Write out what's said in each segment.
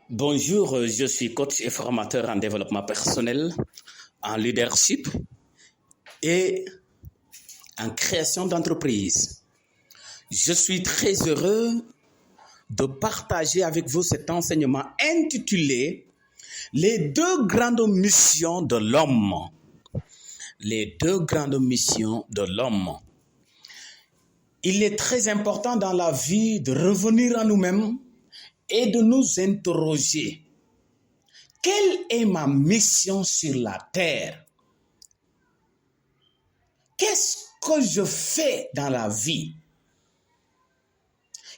Bonjour, je suis coach et formateur en développement personnel, en leadership et en création d'entreprise. Je suis très heureux de partager avec vous cet enseignement intitulé « Les deux grandes missions de l'homme ». Les deux grandes missions de l'homme. Il est très important dans la vie de revenir à nous-mêmes et de nous interroger. Quelle est ma mission sur la terre? Qu'est-ce que je fais dans la vie?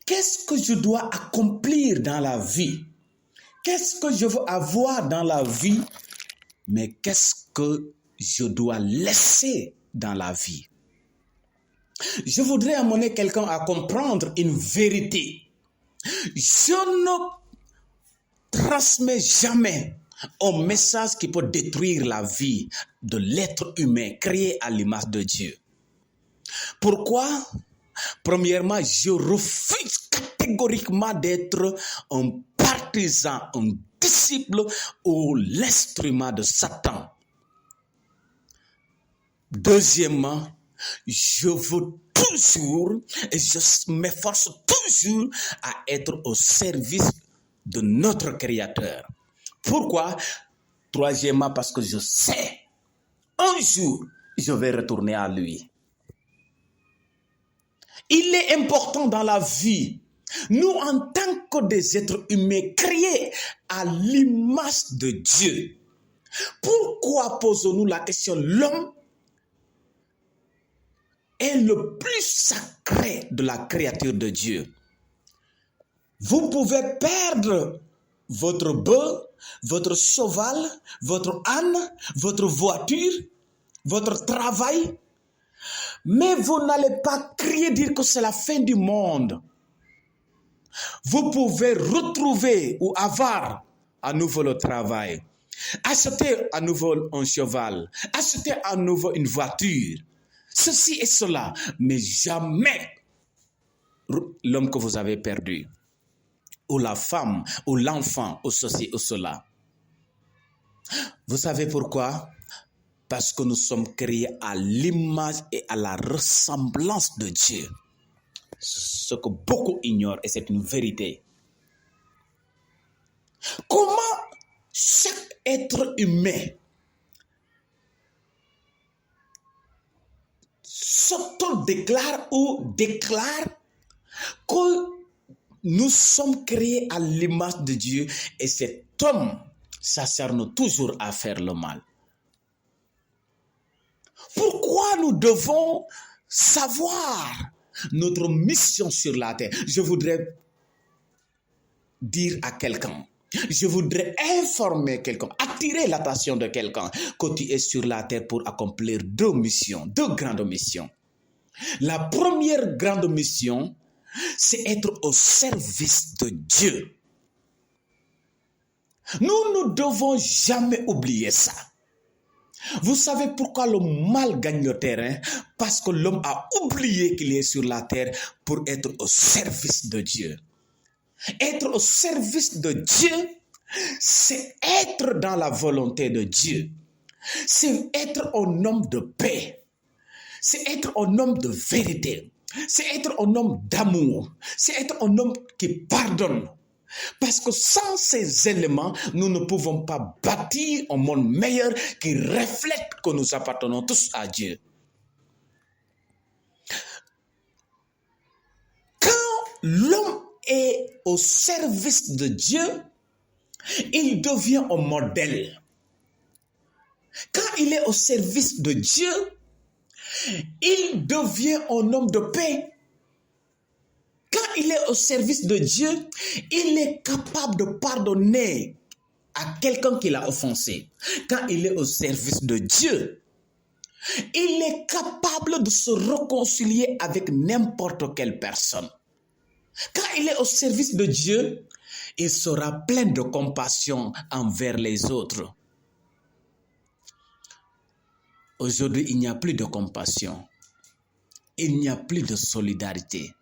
Qu'est-ce que je dois accomplir dans la vie? Qu'est-ce que je veux avoir dans la vie? Mais qu'est-ce que je dois laisser dans la vie? Je voudrais amener quelqu'un à comprendre une vérité. Je ne transmets jamais un message qui peut détruire la vie de l'être humain créé à l'image de Dieu. Pourquoi? Premièrement, je refuse catégoriquement d'être un partisan, un disciple ou l'instrument de Satan. Deuxièmement, je veux toujours et je m'efforce toujours à être au service de notre Créateur. Pourquoi? Troisièmement, parce que je sais, un jour, je vais retourner à lui. Il est important dans la vie, nous en tant que des êtres humains créés à l'image de Dieu. Pourquoi posons-nous la question? L'homme est le plus sacré de la créature de Dieu. Vous pouvez perdre votre bœuf, votre cheval, votre âne, votre voiture, votre travail, mais vous n'allez pas crier dire que c'est la fin du monde. Vous pouvez retrouver ou avoir à nouveau le travail, acheter à nouveau un cheval, acheter à nouveau une voiture, ceci et cela, mais jamais l'homme que vous avez perdu, ou la femme, ou l'enfant, ou ceci ou cela. Vous savez pourquoi? Parce que nous sommes créés à l'image et à la ressemblance de Dieu. Ce que beaucoup ignorent, et c'est une vérité. Comment chaque être humain s'auto-déclare ou déclare que nous sommes créés à l'image de Dieu et cet homme s'acharne toujours à faire le mal. Pourquoi nous devons savoir notre mission sur la terre? Je voudrais dire à quelqu'un, je voudrais informer quelqu'un, attirer l'attention de quelqu'un que tu es sur la terre pour accomplir deux missions, deux grandes missions. La première grande mission, c'est être au service de Dieu. Nous ne devons jamais oublier ça. Vous savez pourquoi le mal gagne le terrain? Parce que l'homme a oublié qu'il est sur la terre pour être au service de Dieu. Être au service de Dieu, c'est être dans la volonté de Dieu. C'est être un homme de paix. C'est être un homme de vérité. C'est être un homme d'amour. C'est être un homme qui pardonne. Parce que sans ces éléments, nous ne pouvons pas bâtir un monde meilleur qui reflète que nous appartenons tous à Dieu. Quand l'homme est au service de Dieu, il devient un modèle. Quand il est au service de Dieu, il devient un homme de paix. Quand il est au service de Dieu, il est capable de pardonner à quelqu'un qui l'a offensé. Quand il est au service de Dieu, il est capable de se réconcilier avec n'importe quelle personne. Quand il est au service de Dieu, il sera plein de compassion envers les autres. Aujourd'hui, il n'y a plus de compassion. Il n'y a plus de solidarité.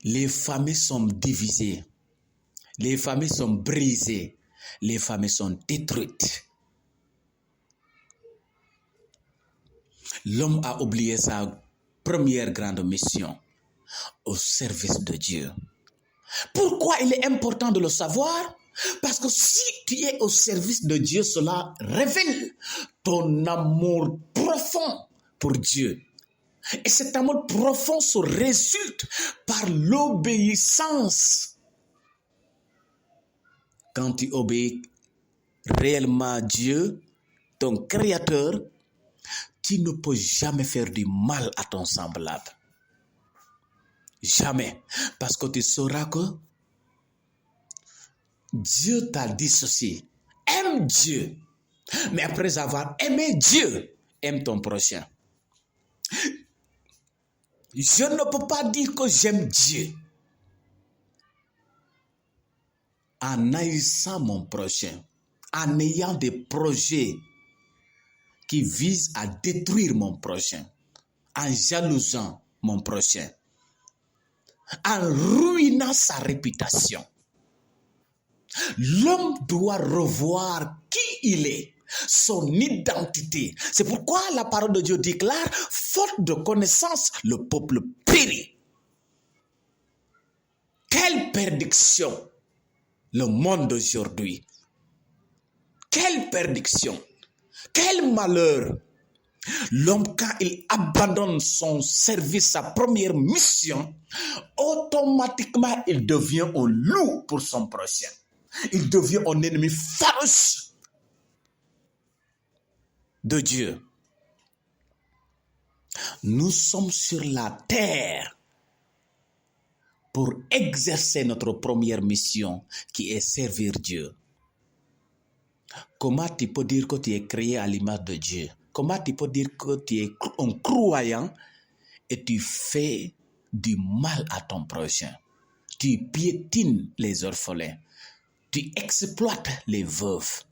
Les familles sont divisées. Les familles sont brisées. Les familles sont détruites. L'homme a oublié sa première grande mission au service de Dieu. Pourquoi il est important de le savoir? Parce que si tu es au service de Dieu, cela révèle ton amour profond pour Dieu. Et cet amour profond se résulte par l'obéissance. Quand tu obéis réellement à Dieu, ton Créateur, tu ne peux jamais faire du mal à ton semblable. Jamais. Parce que tu sauras que Dieu t'a dit ceci. Aime Dieu. Mais après avoir aimé Dieu, aime ton prochain. Je ne peux pas dire que j'aime Dieu en haïssant mon prochain, en ayant des projets qui visent à détruire mon prochain, en jalousant mon prochain, en ruinant sa réputation. L'homme doit revoir qui il est, son identité. C'est pourquoi la parole de Dieu déclare, faute de connaissance, le peuple périt. Quelle perdition le monde d'aujourd'hui. Quelle perdition. Quel malheur. L'homme, quand il abandonne son service, sa première mission, automatiquement, il devient un loup pour son prochain. Il devient un ennemi farouche de Dieu. Nous sommes sur la terre pour exercer notre première mission qui est servir Dieu. Comment tu peux dire que tu es créé à l'image de Dieu? Comment tu peux dire que tu es un croyant et tu fais du mal à ton prochain? Tu piétines les orphelins. Tu exploites les veuves.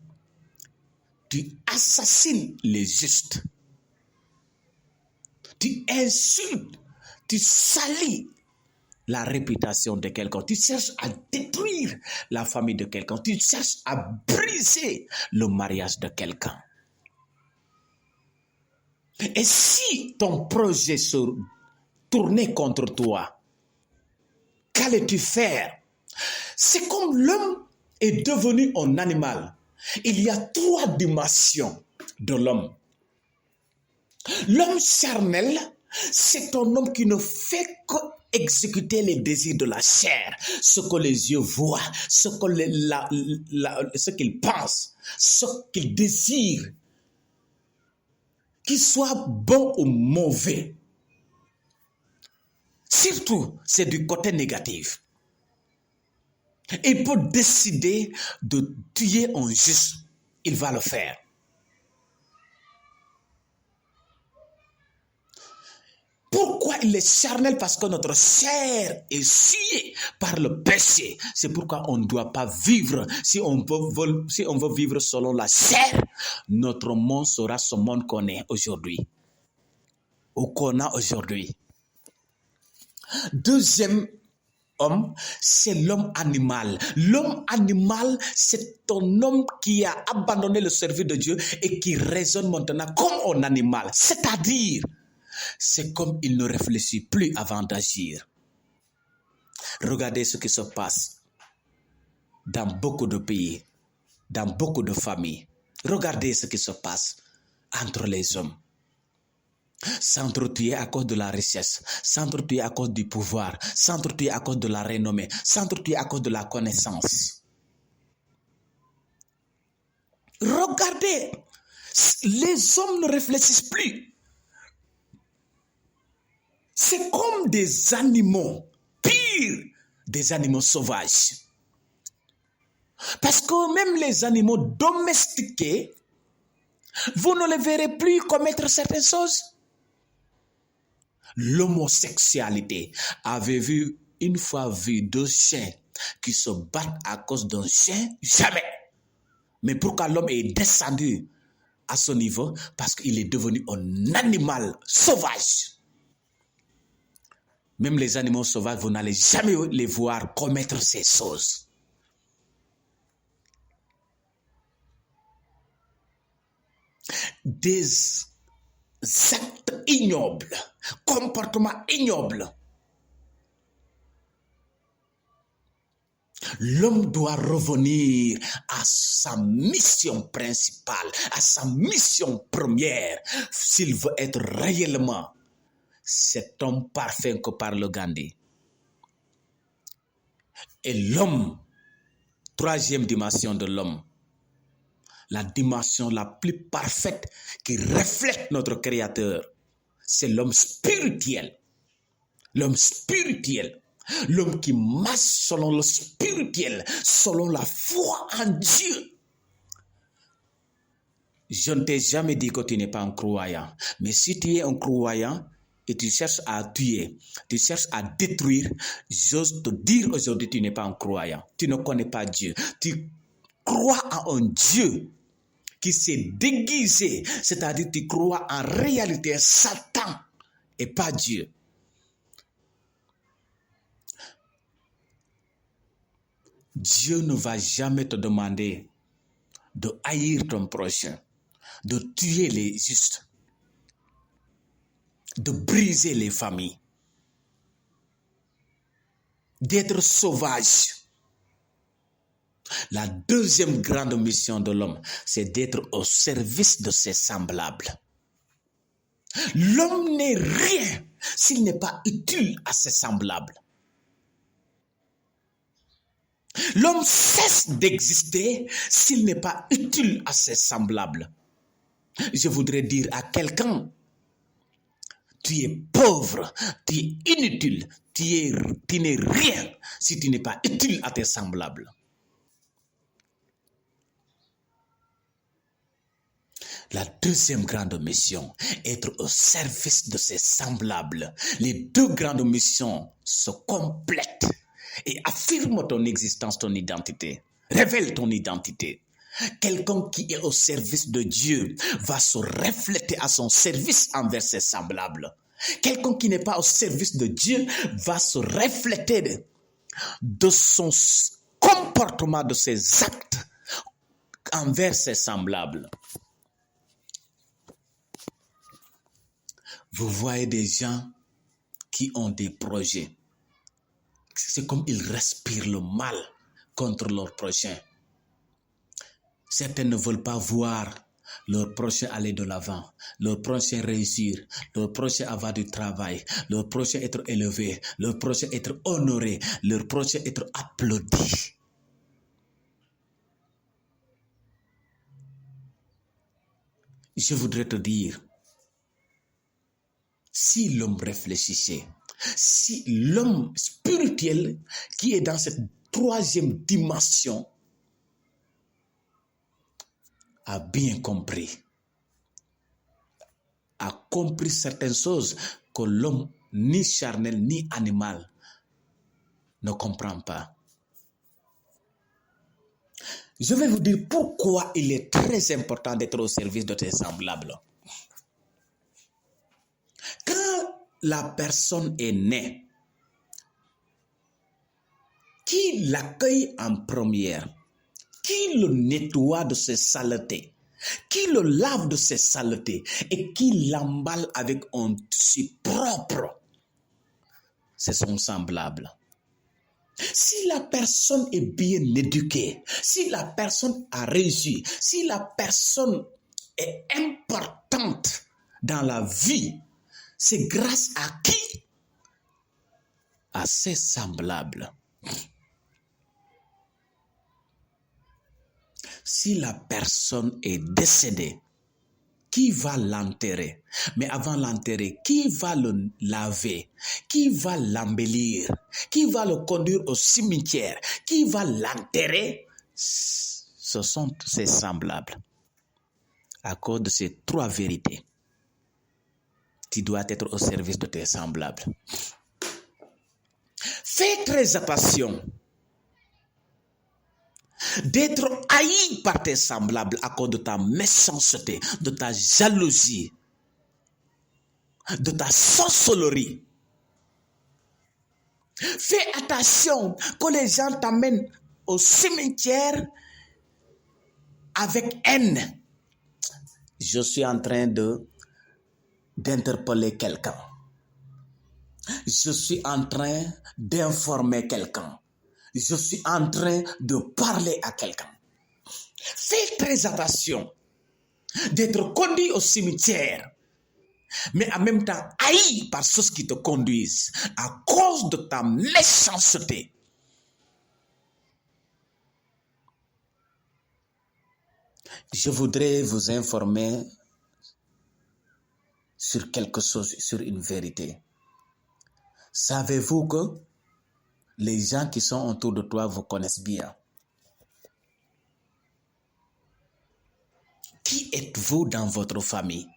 Tu assassines les justes. Tu insultes. Tu salis la réputation de quelqu'un. Tu cherches à détruire la famille de quelqu'un. Tu cherches à briser le mariage de quelqu'un. Et si ton projet se tournait contre toi, qu'allais-tu faire? C'est comme l'homme est devenu un animal. Il y a 3 dimensions de l'homme. L'homme charnel, c'est un homme qui ne fait que exécuter les désirs de la chair, ce que les yeux voient, ce qu'il pense, ce qu'il désire, qu'il soit bon ou mauvais. Surtout, c'est du côté négatif. Il peut décider de tuer un juste, il va le faire. Pourquoi il est charnel? Parce que notre chair est sciée par le péché. C'est pourquoi on ne doit pas vivre. Si on veut vivre selon la chair, notre monde sera ce monde qu'on est aujourd'hui. Ou qu'on a aujourd'hui. Deuxième homme, c'est l'homme animal. L'homme animal, c'est un homme qui a abandonné le service de Dieu et qui raisonne maintenant comme un animal. C'est-à-dire, c'est comme il ne réfléchit plus avant d'agir. Regardez ce qui se passe dans beaucoup de pays, dans beaucoup de familles. Regardez ce qui se passe entre les hommes. S'entretuer à cause de la richesse, s'entretuer à cause du pouvoir, s'entretuer à cause de la renommée, s'entretuer à cause de la connaissance. Regardez, les hommes ne réfléchissent plus. C'est comme des animaux, pire, des animaux sauvages. Parce que même les animaux domestiqués, vous ne les verrez plus commettre certaines choses. L'homosexualité. Avez-vous une fois vu 2 chiens qui se battent à cause d'un chien? Jamais. Mais pourquoi l'homme est descendu à ce niveau? Parce qu'il est devenu un animal sauvage. Même les animaux sauvages, vous n'allez jamais les voir commettre ces choses. des actes ignobles, comportements ignobles, l'homme doit revenir à sa mission principale, à sa mission première, s'il veut être réellement cet homme parfait que parle Gandhi. Et l'homme, troisième dimension de l'homme, la dimension la plus parfaite qui reflète notre Créateur, c'est l'homme spirituel. L'homme spirituel. L'homme qui marche selon le spirituel, selon la foi en Dieu. Je ne t'ai jamais dit que tu n'es pas un croyant. Mais si tu es un croyant et tu cherches à tuer, tu cherches à détruire, j'ose te dire aujourd'hui, tu n'es pas un croyant. Tu ne connais pas Dieu. Tu crois à un Dieu qui s'est déguisé, c'est-à-dire tu crois en réalité Satan et pas Dieu. Dieu ne va jamais te demander de haïr ton prochain, de tuer les justes, de briser les familles, d'être sauvage. La deuxième grande mission de l'homme, c'est d'être au service de ses semblables. L'homme n'est rien s'il n'est pas utile à ses semblables. L'homme cesse d'exister s'il n'est pas utile à ses semblables. Je voudrais dire à quelqu'un, tu es pauvre, tu es inutile, tu n'es rien si tu n'es pas utile à tes semblables. La deuxième grande mission, être au service de ses semblables. Les deux grandes missions se complètent et affirment ton existence, ton identité. Révèle ton identité. Quelqu'un qui est au service de Dieu va se refléter à son service envers ses semblables. Quelqu'un qui n'est pas au service de Dieu va se refléter de son comportement, de ses actes envers ses semblables. Vous voyez des gens qui ont des projets. C'est comme ils respirent le mal contre leur prochain. Certains ne veulent pas voir leur prochain aller de l'avant, leur prochain réussir, leur prochain avoir du travail, leur prochain être élevé, leur prochain être honoré, leur prochain être applaudi. Je voudrais te dire, si l'homme réfléchissait, si l'homme spirituel qui est dans cette troisième dimension a bien compris, a compris certaines choses que l'homme ni charnel ni animal ne comprend pas. Je vais vous dire pourquoi il est très important d'être au service de tes semblables. Quand la personne est née, qui l'accueille en première, qui le nettoie de ses saletés, qui le lave de ses saletés et qui l'emballe avec un tissu propre, c'est son semblable. Si la personne est bien éduquée, si la personne a réussi, si la personne est importante dans la vie, c'est grâce à qui? À ses semblables. Si la personne est décédée, qui va l'enterrer? Mais avant l'enterrer, qui va le laver? Qui va l'embellir? Qui va le conduire au cimetière? Qui va l'enterrer? Ce sont ses semblables. À cause de ces trois vérités, tu dois être au service de tes semblables. Fais très attention d'être haï par tes semblables à cause de ta méchanceté, de ta jalousie, de ta sorcellerie. Fais attention que les gens t'amènent au cimetière avec haine. je suis en train d'interpeller quelqu'un. Je suis en train d'informer quelqu'un. Je suis en train de parler à quelqu'un. Fais très attention d'être conduit au cimetière, mais en même temps haï par ceux qui te conduisent à cause de ta méchanceté. Je voudrais vous informer sur quelque chose, sur une vérité. Savez-vous que les gens qui sont autour de toi vous connaissent bien? Qui êtes-vous dans votre famille?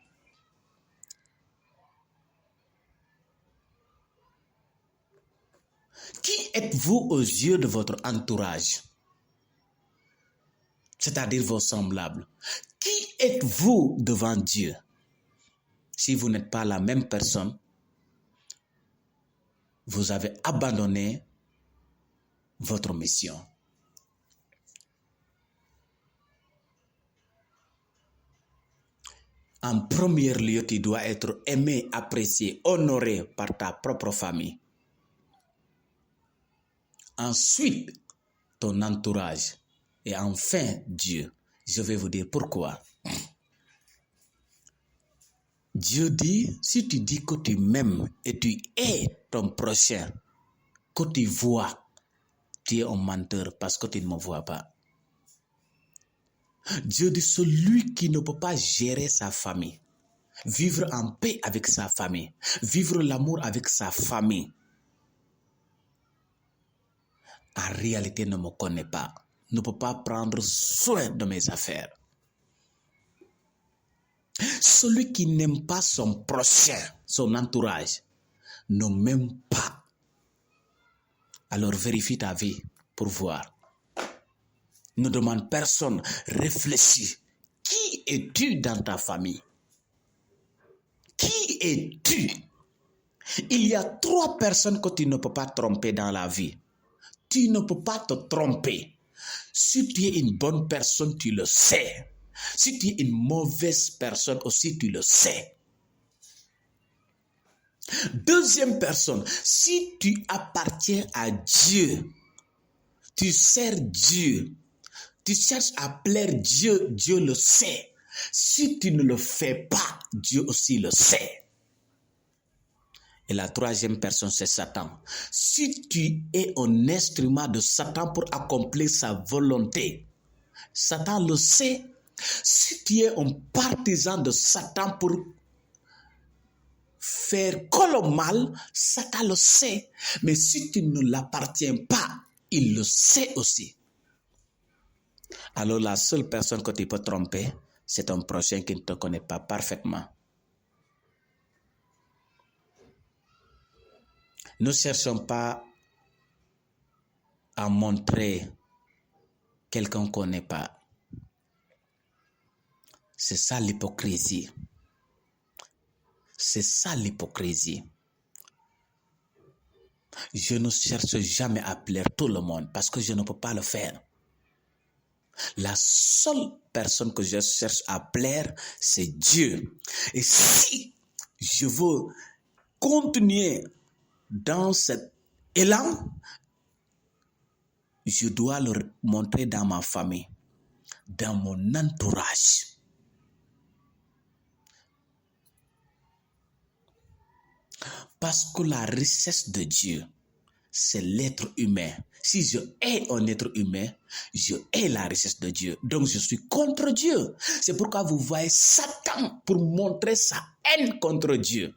Qui êtes-vous aux yeux de votre entourage? C'est-à-dire vos semblables. Qui êtes-vous devant Dieu? Si vous n'êtes pas la même personne, vous avez abandonné votre mission. En premier lieu, tu dois être aimé, apprécié, honoré par ta propre famille. Ensuite, ton entourage. Et enfin, Dieu. Je vais vous dire pourquoi. Dieu dit, si tu dis que tu m'aimes et tu hais ton prochain, que tu vois, tu es un menteur parce que tu ne me vois pas. Dieu dit, celui qui ne peut pas gérer sa famille, vivre en paix avec sa famille, vivre l'amour avec sa famille, en réalité ne me connaît pas, ne peut pas prendre soin de mes affaires. Celui qui n'aime pas son prochain, son entourage, ne m'aime pas. Alors vérifie ta vie pour voir. Ne demande personne, réfléchis. Qui es-tu dans ta famille? Qui es-tu? Il y a 3 personnes que tu ne peux pas tromper dans la vie. Tu ne peux pas te tromper. Si tu es une bonne personne, tu le sais. Si tu es une mauvaise personne aussi, tu le sais. Deuxième personne, si tu appartiens à Dieu, tu sers Dieu, tu cherches à plaire Dieu, Dieu le sait. Si tu ne le fais pas, Dieu aussi le sait. Et la troisième personne, c'est Satan. Si tu es un instrument de Satan pour accomplir sa volonté, Satan le sait. Si tu es un partisan de Satan pour faire que le mal, Satan le sait. Mais si tu ne l'appartiens pas, il le sait aussi. Alors la seule personne que tu peux tromper, c'est ton prochain qui ne te connaît pas parfaitement. Ne cherchons pas à montrer quelqu'un qu'on n'est pas. C'est ça l'hypocrisie. C'est ça l'hypocrisie. Je ne cherche jamais à plaire tout le monde parce que je ne peux pas le faire. La seule personne que je cherche à plaire, c'est Dieu. Et si je veux continuer dans cet élan, je dois le montrer dans ma famille, dans mon entourage. Parce que la richesse de Dieu, c'est l'être humain. Si je hais un être humain, je hais la richesse de Dieu. Donc je suis contre Dieu. C'est pourquoi vous voyez Satan, pour montrer sa haine contre Dieu,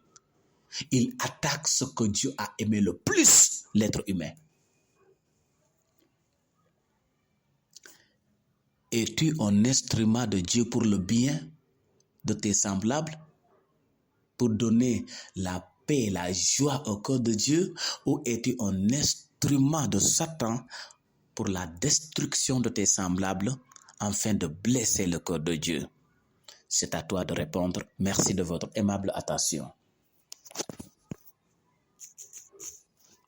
il attaque ce que Dieu a aimé le plus, l'être humain. Es-tu un instrument de Dieu pour le bien de tes semblables, pour donner la paix, la joie au cœur de Dieu, ou es-tu un instrument de Satan pour la destruction de tes semblables afin de blesser le cœur de Dieu? C'est à toi de répondre. Merci de votre aimable attention.